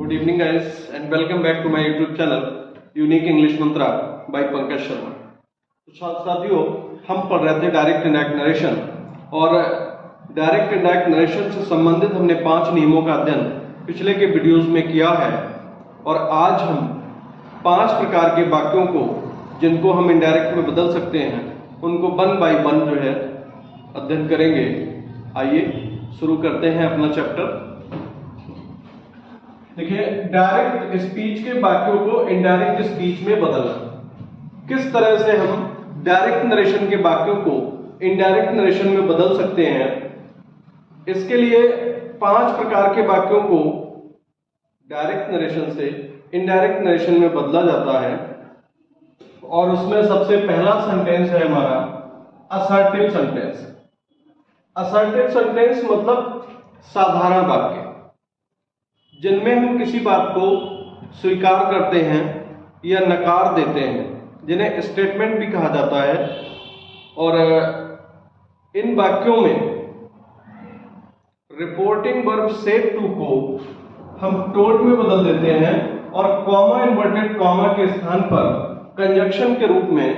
Good evening guys and welcome back to my YouTube channel unique English mantra by Pankaj Sharma. तो साथियों, हम पढ़ रहे थे डायरेक्ट इंडायरेक्ट नरेशन और डायरेक्ट इंडायरेक्ट नरेशन से संबंधित हमने 5 नियमों का अध्ययन पिछले के वीडियोस में किया है और आज हम 5 प्रकार के वाक्यों को जिनको हम इनडायरेक्ट में बदल सकते हैं उनको 1 बाय 1 जो है अध्ययन करेंगे। आइए शुरू करते हैं अपना चैप्टर। देखिए, डायरेक्ट स्पीच के वाक्यों को इनडायरेक्ट स्पीच में बदलना। किस तरह से हम डायरेक्ट नरेशन के वाक्यों को इनडायरेक्ट नरेशन में बदल सकते हैं, इसके लिए 5 प्रकार के वाक्यों को डायरेक्ट नरेशन से इनडायरेक्ट नरेशन में बदला जाता है और उसमें सबसे पहला सेंटेंस है हमारा असर्टिव सेंटेंस। असर्टिव सेंटेंस मतलब साधारण वाक्य जिनमें हम किसी बात को स्वीकार करते हैं या नकार देते हैं, जिन्हें स्टेटमेंट भी कहा जाता है। और इन वाक्यों में रिपोर्टिंग वर्ब सेड टू को हम टोल्ड में बदल देते हैं और कॉमा इन्वर्टेड कॉमा के स्थान पर कंजक्शन के रूप में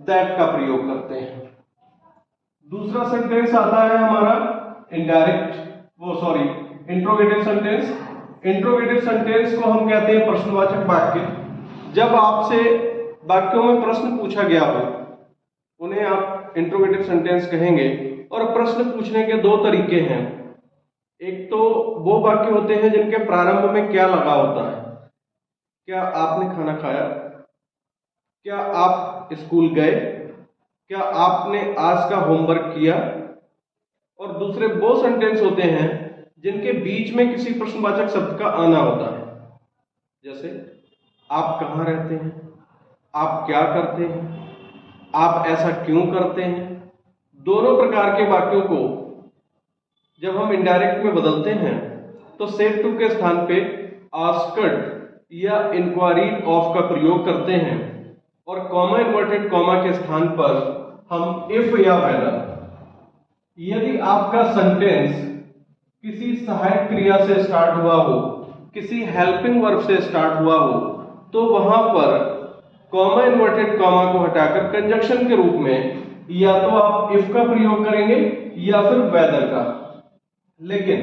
दैट का प्रयोग करते हैं। दूसरा सेंटेंस आता है हमारा इंट्रोगेटिव सेंटेंस। इंट्रोगेटिव सेंटेंस को हम कहते हैं प्रश्नवाचक वाक्य। जब आपसे वाक्यों में प्रश्न पूछा गया हो उन्हें आप इंट्रोगेटिव सेंटेंस कहेंगे। और प्रश्न पूछने के 2 तरीके हैं। एक तो वो वाक्य होते हैं जिनके प्रारंभ में क्या लगा होता है, क्या आपने खाना खाया, क्या आप स्कूल गए, क्या आपने आज का होमवर्क किया। और दूसरे वो सेंटेंस होते हैं जिनके बीच में किसी प्रश्नवाचक शब्द का आना होता है, जैसे आप कहाँ रहते हैं, आप क्या करते हैं, आप ऐसा क्यों करते हैं। दोनों प्रकार के वाक्यों को जब हम इनडायरेक्ट में बदलते हैं तो सेड टू के स्थान पे आस्क्ड या इंक्वायरीड ऑफ का प्रयोग करते हैं और कॉमा इन्वर्टेड कॉमा के स्थान पर हम इफ या वेदर। यदि आपका सेंटेंस किसी सहायक क्रिया से स्टार्ट हुआ हो, किसी हेल्पिंग वर्ब से स्टार्ट हुआ हो, तो वहां पर कॉमा इन्वर्टेड कॉमा को हटाकर कंजक्शन के रूप में या तो आप इफ का प्रयोग करेंगे या फिर वेदर का। लेकिन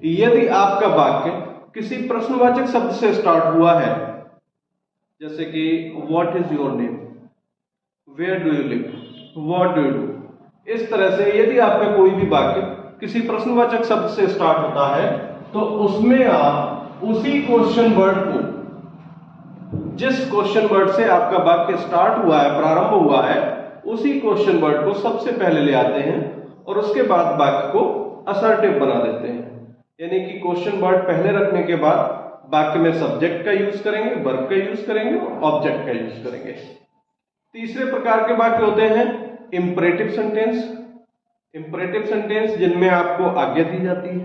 यदि आपका वाक्य किसी प्रश्नवाचक शब्द से स्टार्ट हुआ है, जैसे कि what is your name, where do you live, what do you do, इस तरह से यदि आपका कोई भी वाक्य किसी प्रश्नवाचक शब्द से स्टार्ट होता है तो उसमें आप उसी क्वेश्चन वर्ड को, जिस क्वेश्चन वर्ड से आपका वाक्य स्टार्ट हुआ है, प्रारंभ हुआ है, उसी क्वेश्चन वर्ड को सबसे पहले ले आते हैं और उसके बाद वाक्य को असर्टिव बना देते हैं। यानी कि क्वेश्चन वर्ड पहले रखने के बाद वाक्य में सब्जेक्ट का यूज करेंगे, वर्ब का यूज करेंगे और ऑब्जेक्ट का यूज करेंगे। तीसरे प्रकार के वाक्य होते हैं इंपरेटिव सेंटेंस। इंपरेटिव सेंटेंस जिनमें आपको आज्ञा दी जाती है,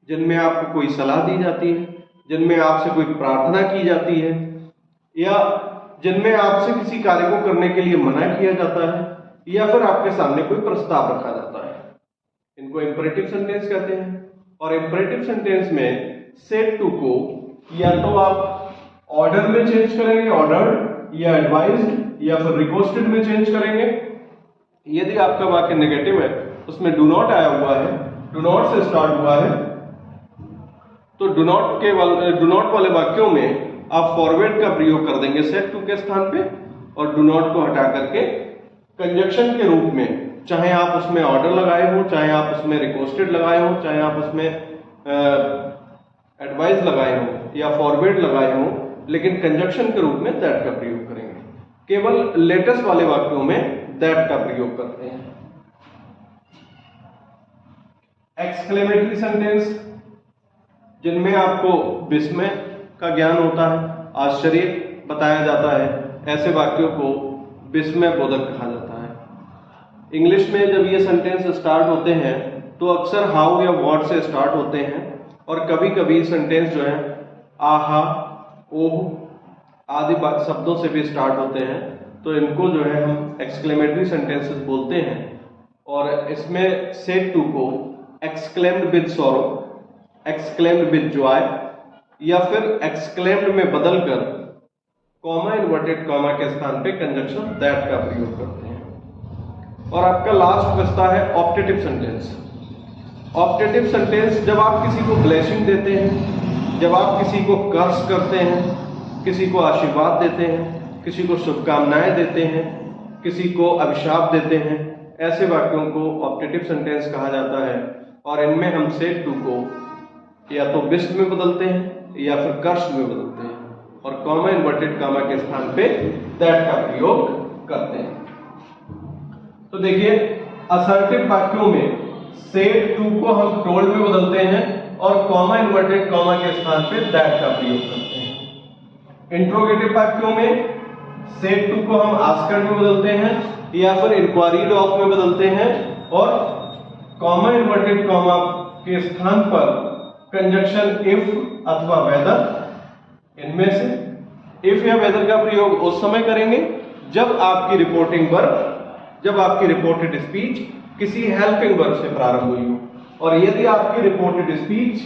जिनमें आपको कोई सलाह दी जाती है, जिनमें आपसे कोई प्रार्थना की जाती है या जिनमें आपसे किसी कार्य को करने के लिए मना किया जाता है या फिर आपके सामने कोई प्रस्ताव रखा जाता है, इनको इंपरेटिव सेंटेंस कहते हैं। और इंपरेटिव सेंटेंस में सेड टू को या तो आप ऑर्डर में चेंज करेंगे, ऑर्डर्ड, या एडवाइज्ड, या फिर रिक्वेस्टेड में चेंज करेंगे। यदि आपका वाक्य नेगेटिव है, उसमें डू नॉट आया हुआ है, डू नॉट से स्टार्ट हुआ है, तो डू नॉट वाले वाक्यों में आप फॉरवर्ड का प्रयोग कर देंगे सेड टू के स्थान पे और डू नॉट को हटा करके कंजक्शन के रूप में, चाहे आप उसमें ऑर्डर लगाए हो, चाहे आप उसमें रिक्वेस्टेड लगाए हो, चाहे आप उसमें एडवाइस लगाए हो या फॉरवर्ड लगाए हो, लेकिन कंजक्शन के रूप में दैट का प्रयोग करेंगे। केवल लेटेस्ट वाले वाक्यों में दैट का प्रयोग करते हैं। एक्सक्लेमेटरी सेंटेंस जिनमें आपको विस्मय का ज्ञान होता है, आश्चर्य बताया जाता है, ऐसे वाक्यों को विस्मय बोधक कहा जाता है। इंग्लिश में जब ये सेंटेंस स्टार्ट होते हैं तो अक्सर हाउ या व्हाट से स्टार्ट होते हैं और कभी कभी सेंटेंस जो है आहा, ओह आदि शब्दों से भी स्टार्ट होते हैं, तो इनको जो है हम एक्सक्लेमेटरी सेंटेंसेस बोलते हैं। और इसमें सेड टू को exclaimed with sorrow, exclaimed with joy, या फिर एक्सक्लेम्ड में बदलकर कॉमा इन्वर्टेड कॉमा के स्थान पे कंजंक्शन दैट का प्रयोग करते हैं। और आपका लास्ट बचता है ऑप्टेटिव सेंटेंस। ऑप्टेटिव सेंटेंस जब आप किसी को ब्लेसिंग देते हैं, जब आप किसी को कर्स करते हैं, किसी को आशीर्वाद देते हैं, किसी को शुभकामनाएं देते हैं, किसी को अभिशाप देते हैं, ऐसे वाक्यों को ऑप्टेटिव सेंटेंस कहा जाता है। और इनमें हम सेड टू को या तो बिस्ट में बदलते हैं या फिर कर्स में बदलते हैं और कॉमा इन्वर्टेड कॉमा के स्थान पे दैट का प्रयोग करते हैं। तो देखिए असर्टिव वाक्यों में सेड टू को हम टोल्ड में बदलते हैं और कॉमा इन्वर्टेड कॉमा के स्थान पे दैट का प्रयोग करते हैं। इंट्रोगेटिव वाक्यों में सेड टू को हम आस्क्ड में बदलते हैं या फिर इंक्वायरीड ऑफ में बदलते हैं और कॉमा इन्वर्टेड कॉमा के स्थान पर कंजंक्शन इफ अथवा वेदर, इनमें से इफ या वेदर का प्रयोग उस समय करेंगे जब आपकी रिपोर्टिंग वर्ब, जब आपकी रिपोर्टेड स्पीच किसी हेल्पिंग वर्ब से प्रारंभ हुई हो। और यदि आपकी रिपोर्टेड स्पीच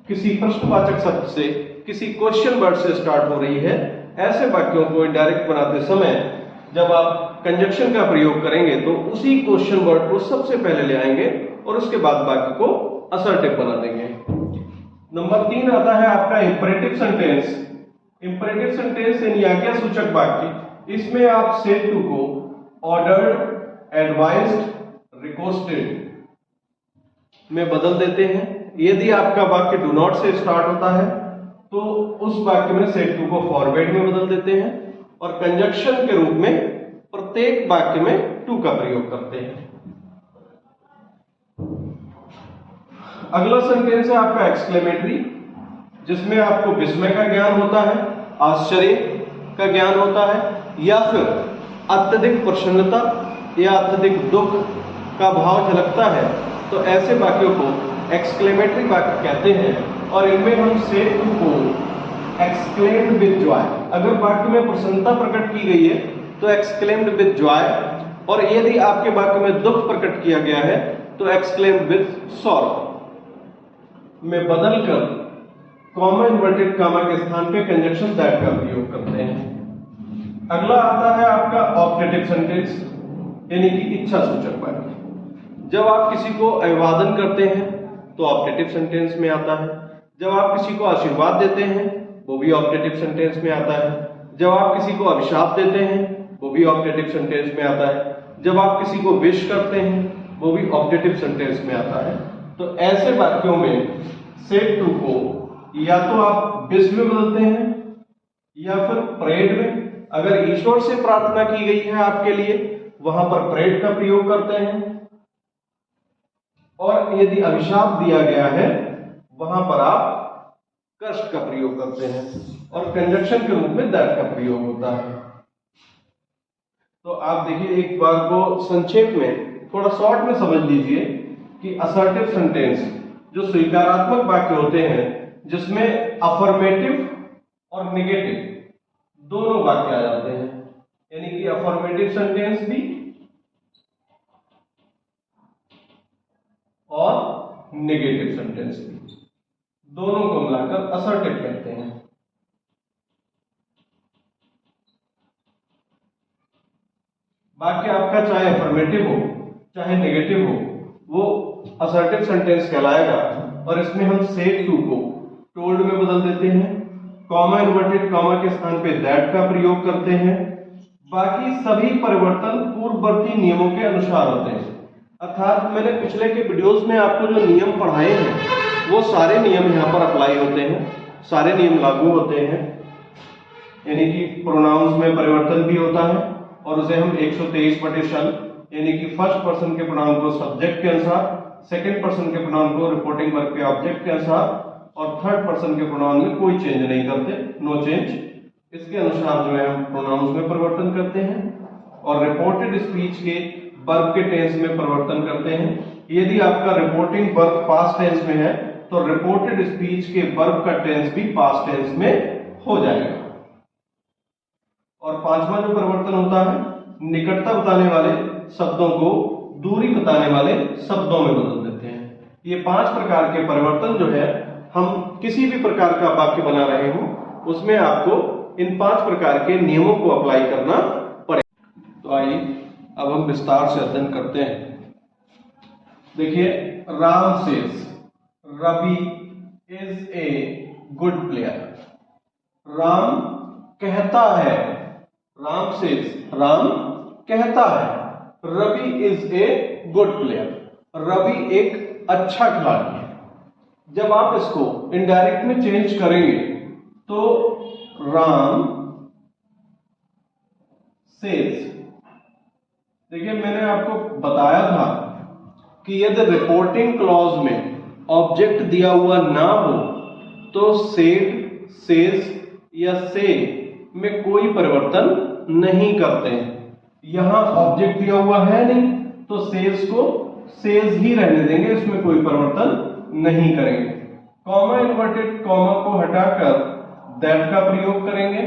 किसी प्रश्नवाचक शब्द से, किसी क्वेश्चन वर्ड से स्टार्ट हो रही है, ऐसे वाक्यों को इनडायरेक्ट बनाते समय जब आप कंजंक्शन का प्रयोग करेंगे तो उसी क्वेश्चन वर्ड को सबसे पहले ले आएंगे और उसके बाद वाक्य को असर्टिव बना देंगे। नंबर 3 आता है आपका इंपरेटिव सेंटेंस। इंपरेटिव सेंटेंस यानी आज्ञासूचक वाक्य। इसमें आप सेड टू को ऑर्डर्ड, एडवाइज्ड, रिक्वेस्टेड में बदल देते हैं। यदि आपका वाक्य डू नॉट से स्टार्ट होता है तो उस वाक्य में सेड टू को फॉरवर्ड में बदल देते हैं और कंजंक्शन के रूप में प्रत्येक वाक्य में टू का प्रयोग करते हैं। अगला सेंटेंस है आपका एक्सक्लेमेटरी, जिसमें आपको विस्मय का ज्ञान होता है, आश्चर्य का ज्ञान होता है या फिर अत्यधिक प्रसन्नता या अत्यधिक दुख का भाव झलकता है, तो ऐसे वाक्यों को एक्सक्लेमेटरी वाक्य कहते हैं। और इनमें हम सेड टू को एक्सक्लेम्ड विद जॉय, अगर वाक्य में प्रसन्नता प्रकट की गई है तो एक्सक्लेम्ड विद जॉय, और यदि आपके वाक्य में दुख प्रकट किया गया है तो एक्सक्लेम्ड विद सॉरो में बदलकर कॉमा इन्वर्टेड कॉमा के स्थान पे कंजंक्शन दैट का प्रयोग करते हैं। अगला आता है आपका ऑप्टेटिव सेंटेंस यानी कि इच्छा सूचक वाक्य। जब आप किसी को अभिवादन करते हैं तो ऑप्टेटिव सेंटेंस में आता है। जब आप किसी को आशीर्वाद देते हैं वो भी ऑप्टेटिव सेंटेंस में आता है। जब आप किसी को अभिशाप देते हैं वो भी ऑप्टेटिव सेंटेंस में आता है। जब आप किसी को विश करते हैं वो भी ऑप्टेटिव सेंटेंस में आता है। तो ऐसे वाक्यों में सेड टू को या तो आप विश में बदलते हैं या फिर प्रेड में। अगर ईश्वर से प्रार्थना की गई है आपके लिए, वहां पर प्रेड का प्रयोग करते हैं, और यदि अभिशाप दिया गया है वहां पर आप कर्ष का प्रयोग करते हैं और कंजंक्शन के रूप में दैट का प्रयोग होता है। तो आप देखिए एक बार को संक्षेप में थोड़ा शॉर्ट में समझ लीजिए कि असर्टिव सेंटेंस जो स्वीकारात्मक वाक्य होते हैं जिसमें अफर्मेटिव और नेगेटिव दोनों वाक्य आ जाते हैं, यानी कि अफर्मेटिव सेंटेंस भी और नेगेटिव सेंटेंस भी, दोनों को मिलाकर असर्टिव कहते हैं। वाक्य आपका चाहे अफर्मेटिव हो चाहे नेगेटिव हो वो असर्टिव सेंटेंस कहलाएगा। और इसमें हम सेड टू को टोल्ड में बदल देते हैं, कॉमा इन्वर्टेड कॉमा के स्थान पे दैट का प्रयोग करते हैं। बाकी सभी परिवर्तन पूर्ववर्ती नियमों के अनुसार होते हैं। अर्थात मैंने पिछले के वीडियोस में आपको जो नियम पढ़ाए हैं वो सारे नियम यहाँ पर अप्लाई होते हैं, सारे नियम लागू होते हैं। यानी कि प्रोनाउंस में परिवर्तन भी होता है और उसे हम 123/शन यानी कि फर्स्ट पर्सन के प्रोनाउन को सब्जेक्ट के अनुसार, सेकंड पर्सन के प्रोनाउन को रिपोर्टिंग वर्ब के ऑब्जेक्ट के अनुसार और थर्ड पर्सन के प्रोनाउन में कोई चेंज नहीं करते, नो चेंज। इसके अनुसार जो है हम प्रोनाउंस में परिवर्तन करते हैं और रिपोर्टेड स्पीच के वर्ब के टेंस में परिवर्तन करते हैं। यदि आपका रिपोर्टिंग वर्ब पास्ट टेंस में है तो रिपोर्टेड स्पीच के वर्ब का टेंस भी पास्ट टेंस में हो जाएगा। और पांचवा जो परिवर्तन होता है, निकटता बताने वाले शब्दों को दूरी बताने वाले शब्दों में बदल देते हैं। ये 5 प्रकार के परिवर्तन जो है हम किसी भी प्रकार का वाक्य बना रहे हो उसमें आपको इन 5 प्रकार के नियमों को अप्लाई करना पड़ेगा। तो आइए अब हम विस्तार से अध्ययन करते हैं। देखिए, Ram says Ravi is a good player. Ram कहता है, राम सेज राम कहता है, Ravi is a good player, Ravi एक अच्छा खिलाड़ी है। जब आप इसको इनडायरेक्ट में चेंज करेंगे तो राम सेज, देखिए मैंने आपको बताया था कि यदि रिपोर्टिंग क्लॉज में ऑब्जेक्ट दिया हुआ ना हो तो सेड, सेज या से में कोई परिवर्तन नहीं करते हैं। यहां ऑब्जेक्ट दिया हुआ है नहीं तो सेज को सेज ही रहने देंगे, इसमें कोई परिवर्तन नहीं करेंगे। कॉमा, इन्वर्टेड कॉमा को हटाकर दैट का प्रयोग करेंगे।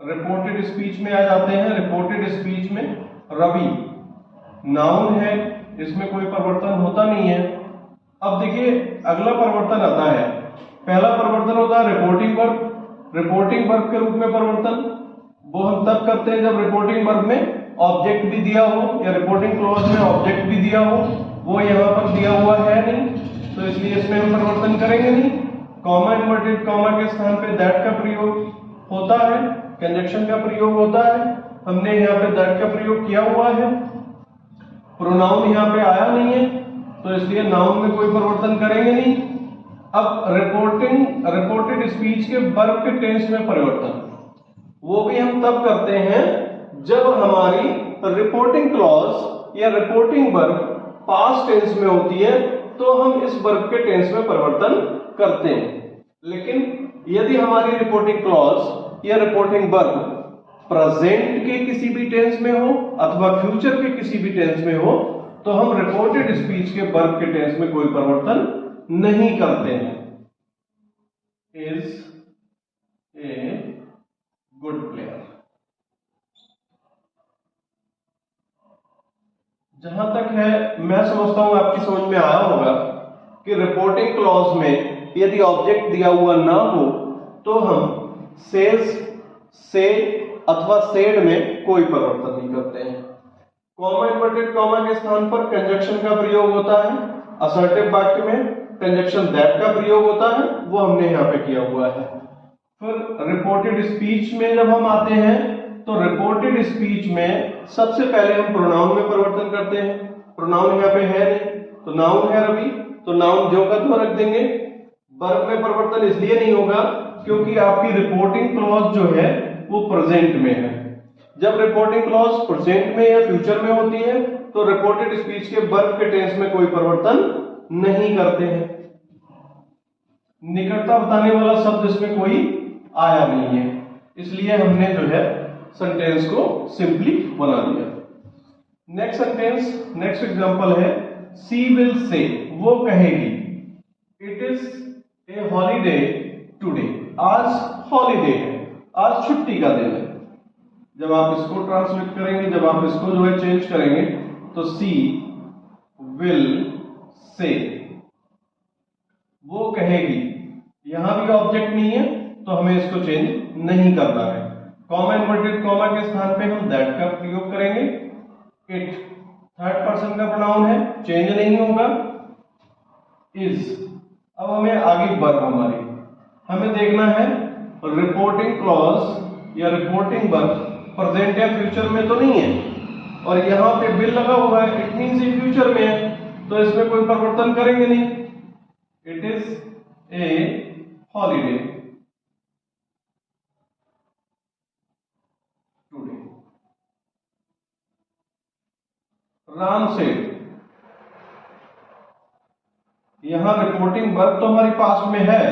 रिपोर्टेड स्पीच में आ जाते हैं। रिपोर्टेड स्पीच में रवि नाउन है, इसमें कोई परिवर्तन होता नहीं है। अब देखिए अगला परिवर्तन आता है, पहला परिवर्तन होता है रिपोर्टिंग वर्ब। रिपोर्टिंग वर्ब के रूप में परिवर्तन वो हम तब करते हैं जब रिपोर्टिंग वर्ब में ऑब्जेक्ट भी दिया हो या रिपोर्टिंग क्लॉज में ऑब्जेक्ट भी दिया हो, वो यहां पर दिया हुआ है नहीं तो इसलिए इसमें हम परिवर्तन करेंगे नहीं। कॉमा, इन्वर्टेड कॉमा के स्थान पे दैट का प्रयोग होता है, कंजक्शन का प्रयोग होता है, हमने यहाँ पे दैट का प्रयोग किया हुआ है। प्रोनाउन यहाँ पे आया नहीं है तो इसलिए नाउन में कोई परिवर्तन करेंगे नहीं। अब रिपोर्टेड स्पीच के वर्ब के टेंस में परिवर्तन वो भी हम तब करते हैं जब हमारी रिपोर्टिंग क्लॉज या रिपोर्टिंग वर्ब पास्ट टेंस में होती है तो हम इस वर्ब के टेंस में परिवर्तन करते हैं। लेकिन यदि हमारी रिपोर्टिंग क्लॉज या रिपोर्टिंग वर्ब प्रेजेंट के किसी भी टेंस में हो अथवा फ्यूचर के किसी भी टेंस में हो तो हम रिपोर्टेड स्पीच के वर्ब के टेंस में कोई परिवर्तन नहीं करते हैं। Is a good player. जहां तक है मैं समझता हूं आपकी समझ में आया होगा कि रिपोर्टिंग क्लॉज में यदि ऑब्जेक्ट दिया हुआ ना हो तो हम सेज, से अथवा सेड में कोई परिवर्तन नहीं करते हैं। कॉमा, इन्वर्टेड कॉमा के स्थान पर कंजक्शन का प्रयोग होता है। असर्टिव वाक्य में कंजक्शन दैट का प्रयोग होता है, वो हमने यहाँ पे किया हुआ है। फिर रिपोर्टेड स्पीच में जब हम आते हैं तो रिपोर्टेड स्पीच में सबसे पहले हम प्रोनाउन में परिवर्तन करते हैं। प्रोनाउन यहाँ पे है नहीं तो नाउन है रवि, तो नाउन जो का तो रख देंगे। वर्ब में परिवर्तन इसलिए नहीं होगा क्योंकि आपकी रिपोर्टिंग क्लॉज जो है वो प्रेजेंट में है। जब रिपोर्टिंग क्लॉज प्रेजेंट में या फ्यूचर में होती है तो रिपोर्टेड स्पीच के वर्ब के टेंस में कोई परिवर्तन नहीं करते हैं। निकटता बताने वाला शब्द इसमें कोई आया नहीं है, इसलिए हमने जो है सेंटेंस को सिंपली बना दिया। नेक्स्ट सेंटेंस, नेक्स्ट एग्जांपल है सी विल से, वो कहेगी, it is a holiday today, आज हॉलीडे है, आज छुट्टी का दिन है। जब आप इसको ट्रांसलेट करेंगे, जब आप इसको जो है चेंज करेंगे तो सी विल से, वो कहेगी, यहां भी ऑब्जेक्ट नहीं है तो हमें इसको चेंज नहीं करना है। कॉमा, इन्वर्टेड कॉमा के स्थान पे हम दैट का प्रयोग करेंगे। इट थर्ड पर्सन का प्रोनाउन है, चेंज नहीं होगा। इज, अब हमें आगे वर्ब हमें देखना है रिपोर्टिंग क्लॉज या रिपोर्टिंग वर्ब प्रेजेंट या फ्यूचर में तो नहीं है और यहां पे विल लगा हुआ है, इट मींस ये फ्यूचर में है तो इसमें कोई परिवर्तन करेंगे नहीं। It is a holiday today. Ram से, यहां रिपोर्टिंग वर्ब तो हमारी पास्ट में है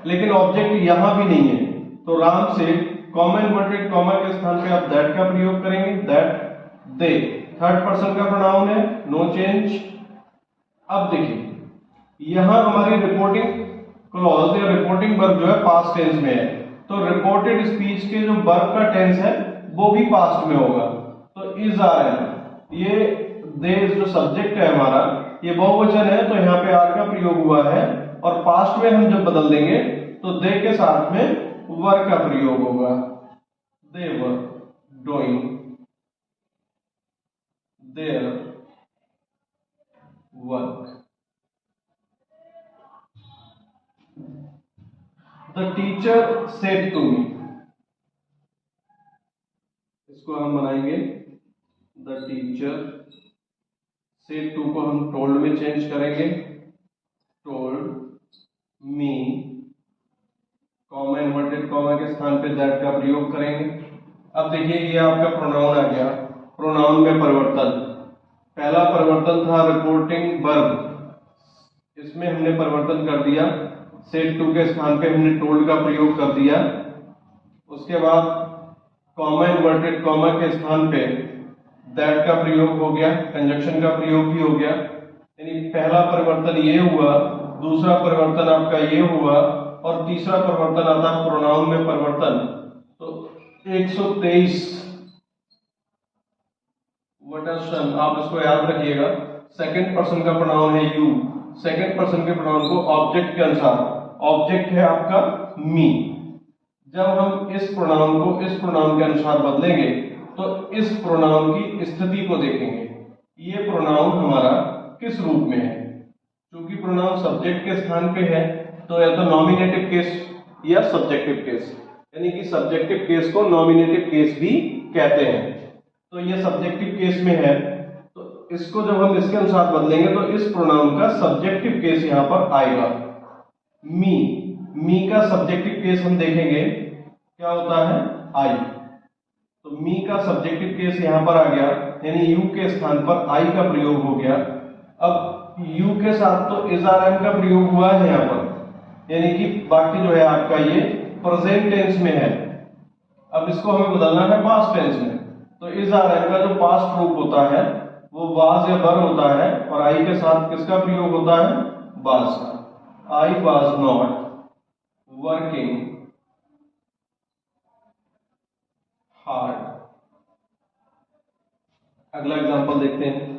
लेकिन ऑब्जेक्ट यहां भी नहीं है तो राम से कॉमा, इन्वर्टेड कॉमा के स्थान पे आप दैट का प्रयोग करेंगे। दैट, दे, थर्ड पर्सन का प्रोनाउन है, नो चेंज। अब देखिए यहां हमारी रिपोर्टिंग क्लॉज या रिपोर्टिंग वर्ब जो है पास्ट टेंस में है तो रिपोर्टेड स्पीच के जो वर्ब का टेंस है वो भी पास्ट में होगा तो इज आर एम, ये दे जो सब्जेक्ट है हमारा ये बहुवचन है तो यहाँ पे आर का प्रयोग हुआ है, और पास्ट में हम जब बदल देंगे तो दे के साथ में वर का प्रयोग होगा। They were doing their work. The teacher said to me, इसको हम बनाएंगे द टीचर सेड टू को हम टोल्ड में चेंज करेंगे। Told me, comma inverted comma के स्थान पे दैट का प्रयोग करेंगे। अब देखिए ये आपका प्रोनाउन आ गया। प्रोनाउन में परिवर्तन, पहला परिवर्तन था रिपोर्टिंग वर्ब, इसमें हमने परिवर्तन कर दिया, सेड टू के स्थान पे हमने टोल्ड का प्रयोग कर दिया। उसके बाद कॉमा इन्वर्टेड कॉमा के स्थान पे दैट का प्रयोग हो गया, कंजक्शन का प्रयोग भी हो गया। यानी पहला परिवर्तन ये हुआ, दूसरा परिवर्तन आपका ये हुआ, और तीसरा परिवर्तन आता है प्रोनाउन में परिवर्तन। तो 123 वटरसन, आप इसको याद रखिएगा। सेकंड पर्सन का प्रोनाउन है यू, सेकंड पर्सन के प्रोनाउन को ऑब्जेक्ट के अनुसार, ऑब्जेक्ट है आपका मी, जब हम इस प्रोनाउन को इस प्रोनाउन के अनुसार बदलेंगे तो इस प्रोनाउन की स्थिति को देखेंगे, ये प्रोनाउन हमारा किस रूप में है। क्योंकि प्रोनाउन सब्जेक्ट के स्थान पे है तो या तो नॉमिनेटिव केस या सब्जेक्टिव केस, यानी कि सब्जेक्टिव केस को नॉमिनेटिव केस भी कहते हैं। तो ये सब्जेक्टिव केस में है, तो इसको जब हम इसके अनुसार बदलेंगे तो इस प्रोनाउन का सब्जेक्टिव केस यहां पर आएगा। मी, मी का सब्जेक्टिव केस हम देखेंगे क्या होता है, आई। तो मी का सब्जेक्टिव केस यहां पर आ गया, यानी यू के स्थान पर आई का प्रयोग हो गया। अब यू के साथ तो इज आर एम का प्रयोग हुआ है यहां पर, यानी कि बाकी जो है आपका ये प्रेजेंट टेंस में है। अब इसको हमें बदलना है पास्ट टेंस में, तो इज आर एम का जो पास्ट रूप होता है वो वाज या वर होता है, और आई के साथ किसका प्रयोग होता है, वाज का। I was not working hard. अगला एग्जांपल देखते हैं।